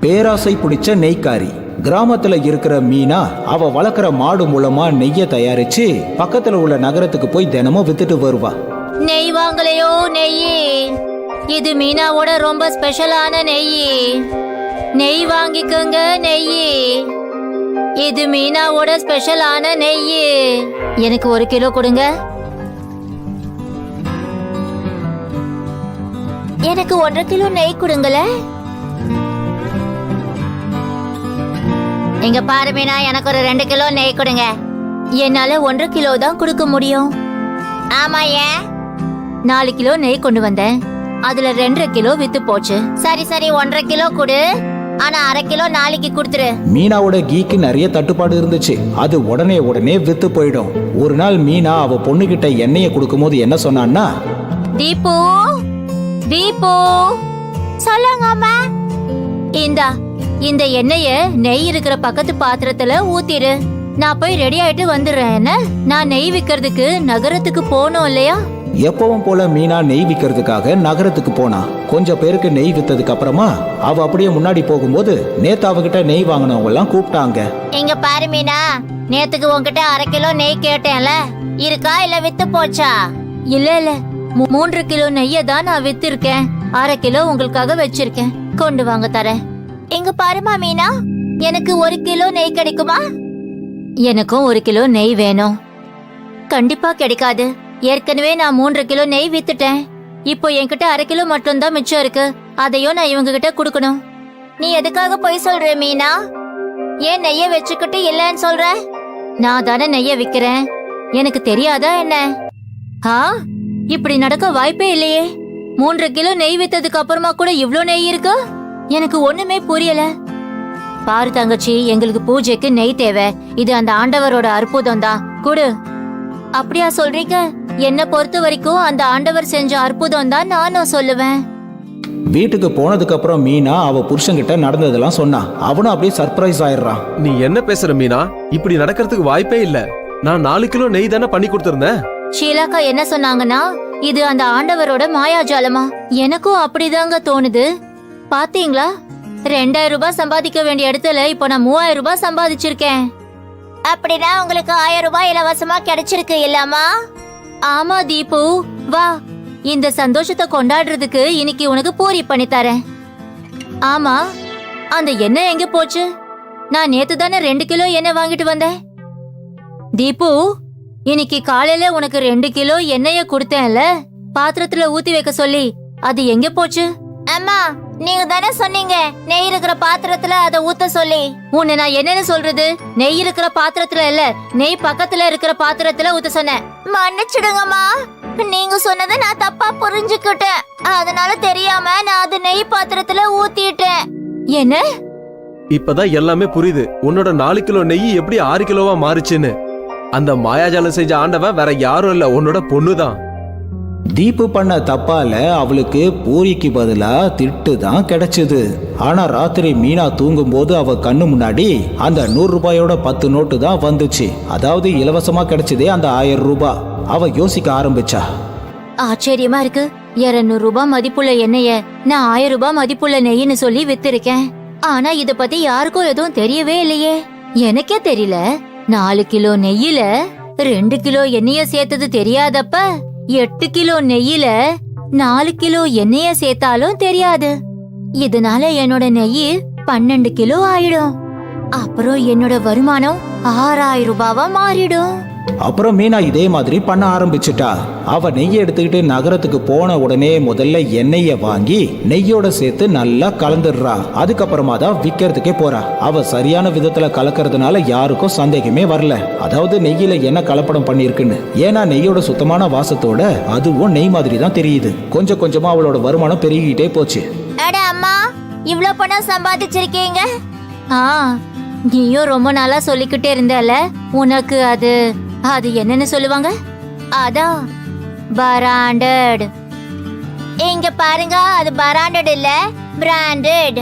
பேராசை பிடிச்ச நெய்க்காரி. கிராமத்துல இருக்கிற மீனா அவ வளர்க்குற மாடு மூலமா நெய்யை தயாரிச்சு பக்கத்துல உள்ள நகரத்துக்கு போய் தினமும் வித்துட்டு வருவா. நெய் வாங்கலையோ நெய், இது மீனாவோட ரொம்ப ஸ்பெஷலான நெய். நெய் வாங்கிக்கோங்க நெய், இது மீனாவோட ஸ்பெஷலான நெய். எனக்கு 1 கிலோ கொடுங்க. எனக்கு 1.5 கிலோ நெய் கொடுங்களே. இங்க பாரு மீனா, எனக்கு ஒரு 2 கிலோ நெய் கொடுங்க. என்னால 1.5 கிலோ தான் கொடுக்க முடியும். ஆமா, ஏன்? 4 கிலோ நெய் கொண்டு வந்தேன், அதுல 2.5 கிலோ வித்து போச்சு. சரி சரி, 1.5 கிலோ கொடு, ஆனா 1/2 கிலோ நாளைக்கு கொடுத்துரு. மீனாவோட கீக்கு நிறைய தட்டுப்பாடு இருந்துச்சு, அது உடனே வித்து போயிடும். ஒரு நாள் மீனா அவ பொண்ணுகிட்ட எண்ணெயை கொடுக்கும் போது என்ன சொன்னான்னா, தீபு தீபு சொல்லுங்க அம்மா. இந்த எண்ணெய நெய் இருக்கிற பக்கத்து பாத்திரத்துல ஊத்திரு. நான் போய் ரெடி ஆயிட்டு வந்துடுறேன். என்ன, நான் நெய் விக்கிறதுக்கு நகரத்துக்கு போனோம் இல்லையா? எப்பவும் போல மீனா நெய் விக்கிறதுக்காக நகரத்துக்கு போனா. கொஞ்சம் பேருக்கு நெய் வித்ததுக்கு அப்புறமா அவ அப்படியே முன்னாடி போகும்போது நேத்து அவகிட்ட நெய் வாங்கினவங்க எல்லாம் கூப்பிட்டாங்க. இங்க பாரு மீனா, நேத்துக்கு உன்கிட்ட 1/2 கிலோ நெய் கேட்டேன்ல, இருக்கா இல்ல வித்து போச்சா? இல்ல 3 கிலோ நெய்ய தான் நான் வித்திருக்கேன். 1/2 கிலோ உங்களுக்காக வச்சிருக்கேன், கொண்டு வாங்க தரேன். இங்க பாருமா மீனா, எனக்கு 1 கிலோ நெய் கிடைக்குமா? எனக்கும் 1 கிலோ நெய் வேணும். கண்டிப்பா கிடைக்காது. ஏற்கனவே நான் 3 கிலோ நெய் வித்துட்டேன். இப்போ என்கிட்ட 1/2 கிலோ மட்டும் தான் மிச்சம் இருக்கு. அதையும் நான் இவங்க கிட்ட கொடுக்கணும். நீ எதுக்காக போய் சொல்ற மீனா? ஏன் நெய்ய வச்சுக்கிட்டு இல்லன்னு சொல்ற? நான் தானே நெய்ய விக்கிறேன், எனக்கு தெரியாதா என்ன? இப்படி நடக்க வாய்ப்பே இல்லையே. 3 கிலோ நெய் வித்ததுக்கு அப்புறமா கூட இவ்ளோ நெய் இருக்கு? எனக்கு ஒண்ணுமே புரியல. பாரு தங்கச்சி, எங்களுக்கு பூஜைக்கு நெய் தேவை. இது அந்த ஆண்டவரோட அற்புதம் தான். குடு. அப்படியா சொல்றீங்க? என்ன பொறுத்த வரைக்கும் அந்த ஆண்டவர் செஞ்ச அற்புதம் தான் நானும் சொல்லுவேன். வீட்டுக்கு போனதுக்கு அப்புறம் மீனா அவ புருஷன்கிட்ட நடந்ததெல்லாம் சொன்னா. அவனும் அப்படியே சர்ப்ரைஸ் ஆயிடுறான். நீ என்ன பேசுற மீனா? இப்படி நடக்கிறதுக்கு வாய்ப்பே இல்ல. நான் 4 கிலோ நெய் தானே பண்ணி கொடுத்திருந்தேன். ஷீலாக்கா என்ன சொன்னாங்கன்னா, இது அந்த ஆண்டவரோட மாயாஜாலமா? எனக்கும் அப்படிதாங்க தோணுது. பாத்தீங்களா, 2000 ரூபாய் சம்பாதிக்க வேண்டிய இடத்துல இப்போ நான் 3000 ரூபாய் சம்பாதிச்சிருக்கேன். அப்படின்னா உங்களுக்கு 1000 ரூபாய் இலவசமா கிடைச்சிருக்கு இல்லம்மா? ஆமா தீபு, வா, இந்த சந்தோஷத்தை கொண்டாடுறதுக்கு இன்னைக்கு உனக்கு பூரி பண்ணி தரேன். ஆமா, அந்த எண்ணெய் எங்க போச்சு? நான் நேத்து தானே 2 கிலோ எண்ணெய் வாங்கிட்டு வந்தேன். தீபு, இன்னைக்கு காலையில உனக்கு 2 கிலோ எண்ணெய கொடுத்தேன்ல, பாத்திரத்துல ஊத்தி வைக்க சொல்லி, அது எங்க போச்சு? அம்மா, நீங்க தானே சொன்னீங்க நெய் இருக்கிற பாத்திரத்துல அத ஊத்த சொல்லி. உன்னை நான் என்னன்னு சொல்றது? நெய் இருக்கிற பாத்திரத்துல இல்ல, நெய் பக்கத்துல இருக்கிற பாத்திரத்துல ஊத்த சொன்னேன். மன்னிச்சிடுங்கம்மா, நீங்க சொன்னதை நான் தப்பா புரிஞ்சுக்கிட்டேன். அதனால தெரியாம நான் அது நெய் பாத்திரத்துல ஊத்திட்டேன். என்ன? இப்பதான் எல்லாமே புரியுது. உன்னோட 4 கிலோ நெய் எப்படி 6 கிலோவா மாறுச்சுன்னு. அந்த மாயாஜாலம் செஞ்ச ஆண்டவன் வேற யாரும் இல்ல, உன்னோட பொண்ணுதான். தீபு பண்ண தப்பால அவளுக்கு பூரிக்கு பதிலா திட்டு தான் கிடைச்சது. ஆனா ராத்திரி மீனா தூங்கும் போது அவ கண்ணு முன்னாடி அந்த 100 ரூபாயோட 10 நோட்டு தான் வந்துச்சு. அதாவது இலவசமா கிடைச்சதே அந்த 1000 ரூபாய். அவ யோசிக்க ஆரம்பிச்சா. ஆச்சரியமா இருக்கு, 200 ரூபாய் மதிப்புள்ள எண்ணெய நான் 1000 ரூபாய் மதிப்புள்ள நெய்ன்னு சொல்லி வித்திருக்கேன். ஆனா இத பத்தி யாருக்கும் எதுவும் தெரியவே இல்லையே. எனக்கே தெரியல. 4 கிலோ நெய்யில 2 கிலோ எண்ணெய சேர்த்தது தெரியாதப்ப 8 கிலோ நெய்யில 4 கிலோ எண்ணெய சேர்த்தாலும் தெரியாது. இதனால என்னோட நெய் 12 கிலோ ஆயிடும். அப்புறம் என்னோட வருமானம் 6000 ரூபாவா மாறிடும். அப்புறம் மீனா இதே மாதிரி பண்ண ஆரம்பிச்சுட்டா. அவ நெய்யை எடுத்துக்கிட்டு நகரத்துக்கு போன உடனே முதல்ல எண்ணெய வாங்கி நெய்யோட சேர்த்து நல்லா கலந்துடுறா. அதுக்கப்புறமா தான் விக்கிறதுக்கே போறா. அவ சரியான விதத்துல கலக்கிறதுனால யாருக்கும் சந்தேகமே வரல, அதாவது நெய்யில என்ன கலப்படம் பண்ணிருக்குன்னு. ஏன்னா நெய்யோட சுத்தமான வாசத்தோட அதுவும் நெய் மாதிரி தான் தெரியுது. கொஞ்சம் கொஞ்சமா அவளோட வருமானம் பெருகிட்டே போச்சு. அட அம்மா, இவ்ளோ பணம் சம்பாதிச்சிருக்கீங்க? நீயும் ரொம்ப நாளா சொல்லிக்கிட்டே இருந்தல, உனக்கு அது என்னன்னு சொல்லுவாங்க? அதான் பிராண்டட். இங்க பாருங்க, அது பிராண்டட் இல்ல, பிராண்டட்.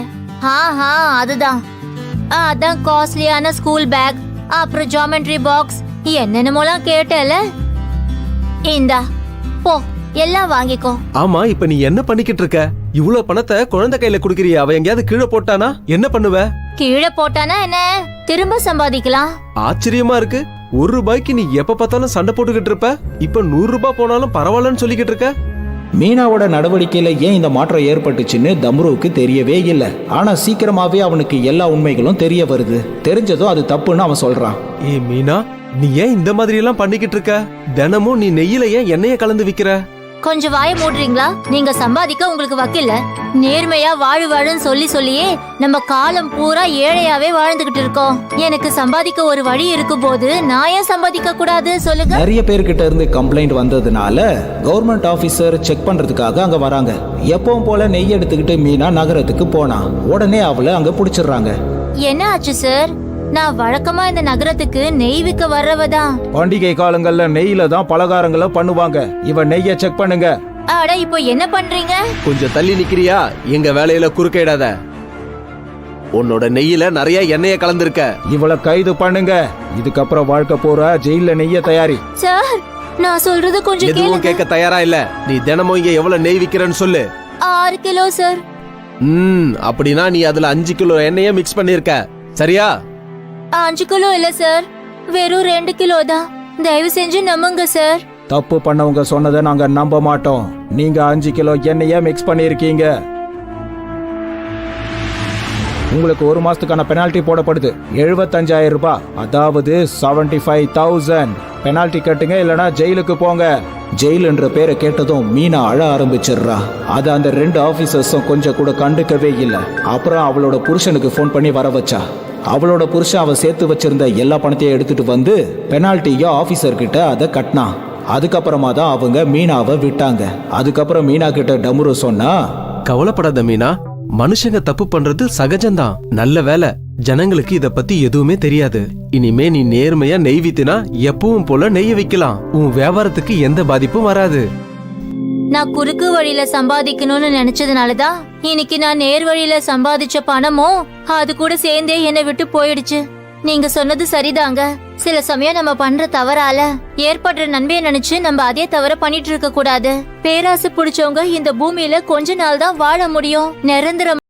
அதுதான். அதான் காஸ்ட்லியான ஸ்கூல் பேக், அப்புறம் ஜியோமெட்ரி பாக்ஸ், என்னென்னமோலாம் கேட்டல. இந்தா போ, எல்லாம் வாங்கிக்கோ. ஆமா, இப்ப நீ என்ன பண்ணிக்கிட்டு இருக்க? இவ்வளவு பணத்தை குழந்தை கையில குடுக்கறிய, அவ எங்கேயாவது கீழே போட்டானா என்ன பண்ணுவ? கீழே போட்டானா என்ன, திரும்ப சம்பாதிக்கலாம். ஆச்சரியமா இருக்கு. 1 ரூபாய்க்கு நீ எப்ப பார்த்தாலும் சண்டை போட்டுக்கிட்டு இருப்ப, இப்ப 100 ரூபாய் போனாலும் பரவாயில்லன்னு சொல்லிக்கிட்டு இருக்க. மீனாவோட நடவடிக்கையில ஏன் இந்த மாற்றம் ஏற்பட்டுச்சுன்னு தம்ருவுக்கு தெரியவே இல்லை. ஆனா சீக்கிரமாவே அவனுக்கு எல்லா உண்மைகளும் தெரிய வருது. தெரிஞ்சதும் அது தப்புன்னு அவன் சொல்றான். மீனா, நீ ஏன் இந்த மாதிரி எல்லாம் பண்ணிக்கிட்டு இருக்க? தினமும் நீ நெய்யில ஏன் எண்ணெய கலந்து விக்கிற? கொஞ்சம் வாய மூடுறீங்களா? நீங்க சம்பாதிக்க உங்களுக்கு வக்கில்ல. நேர்மையா வாழுன்னு சொல்லியே நம்ம காலம் பூரா ஏழையாவே வாழ்ந்துகிட்டு இருக்கோம். எனக்கு சம்பாதிக்க ஒரு வழி இருக்கும் போது நான் ஏன் சம்பாதிக்க கூடாது சொல்லுங்க? நிறைய பேர்கிட்ட இருந்து கம்ப்ளைண்ட் வந்ததுனால கவர்மெண்ட் ஆபீசர் செக் பண்றதுக்காக அங்க வராங்க. எப்பவும் போல நெய் எடுத்துக்கிட்டு மீனா நகரத்துக்கு போனா உடனே அவளை அங்க புடிச்சிடுறாங்க. என்ன ஆச்சு சார்? நான் வழக்கமா இந்த நகரத்துக்கு நெய் விற்க வர்றவதான். பண்டிகை காலங்கள்ல நெய்யில தான் பலகாரங்களை பண்ணுவாங்க. இவன் நெய்ய செக் பண்ணுங்க. அட, இப்போ என்ன பண்றீங்க? கொஞ்சம் தள்ளி நிக்கிறியா? எங்க வேலையில குறுக்கிடாத. உன்னோட நெய்யில நிறைய எண்ணெய கலந்துருக்க. இவளை கைது பண்ணுங்க. இதுக்கப்புறம் வாழ்க்கை போற ஜெயில நெய்ய தயாரி. சார், நான் சொல்றது கொஞ்சம் எதுவும் கேட்க தயாரா இல்ல. நீ தினமும் இங்க எவ்வளவு நெய் விக்கிறன்னு சொல்லு. 6 கிலோ சார். அப்படின்னா நீ அதுல 5 கிலோ எண்ணெய மிக்ஸ் பண்ணிருக்க, சரியா? 5 கிலோ இல்ல சார், வெறும் 2 கிலோ தான். தயவு செஞ்சு நம்புங்க சார். தப்பு பண்ணவங்க சொன்னதை நாங்க நம்ப மாட்டோம். நீங்க 5 கிலோ எண்ணெய மிக்ஸ் பண்ணிருக்கீங்க. உங்களுக்கு 1 மாசத்துக்கான பெனால்டி போடப்படுது. 75,000 ரூபாய், அதாவது 75,000 பெனால்டி கட்டுங்க, இல்லனா ஜெயிலுக்கு போங்க. ஜெயில் என்ற பேரை கேட்டதும் மீனா அழ ஆரம்பிச்சிடுறா. அதை அந்த 2 ஆபீசர்ஸும் கொஞ்சம் கூட கண்டுக்கவே இல்லை. அப்புறம் அவளோட புருஷனுக்கு ஃபோன் பண்ணி வர வச்சா. அவளோட புருஷன் அவ சேர்த்து வச்சிருந்த எல்லா பணத்தையும் எடுத்துட்டு வந்து பெனால்ட்டியோ ஆபீசர் கிட்ட அதை கட்டினான். அதுக்கப்புறமா தான் அவங்க மீனாவை விட்டாங்க. அதுக்கப்புறம் மீனா கிட்ட டமுரு சொன்னா, கவலைப்படாத மீனா, மனுஷங்க தப்பு பண்றது சகஜம்தான். நல்ல வேலை, ஜனங்களுக்கு இத பத்தி எதுவுமே தெரியாது. இனிமே நீ நேர்மையா நெய் வித்தினா எப்பவும் போல நெய்ய விக்கலாம். உன் வியாபாரத்துக்கு எந்த பாதிப்பும் வராது. நான் குறுக்கு வழியில சம்பாதிக்கணும்னு நினைச்சதுனாலதான் இன்னைக்கு நான் நேர் வழியில சம்பாதிச்ச பணமும் அது கூட சேர்ந்தே என்னை விட்டு போயிடுச்சு. நீங்க சொன்னது சரிதாங்க. சில சமயம் நம்ம பண்ற தவறால ஏற்படுற நன்மையை நினைச்சு நம்ம அதே தவற பண்ணிட்டு இருக்க கூடாது. பேராசை பிடிச்சவங்க இந்த பூமியில கொஞ்ச நாள் தான் வாழ முடியும். நிரந்தரம்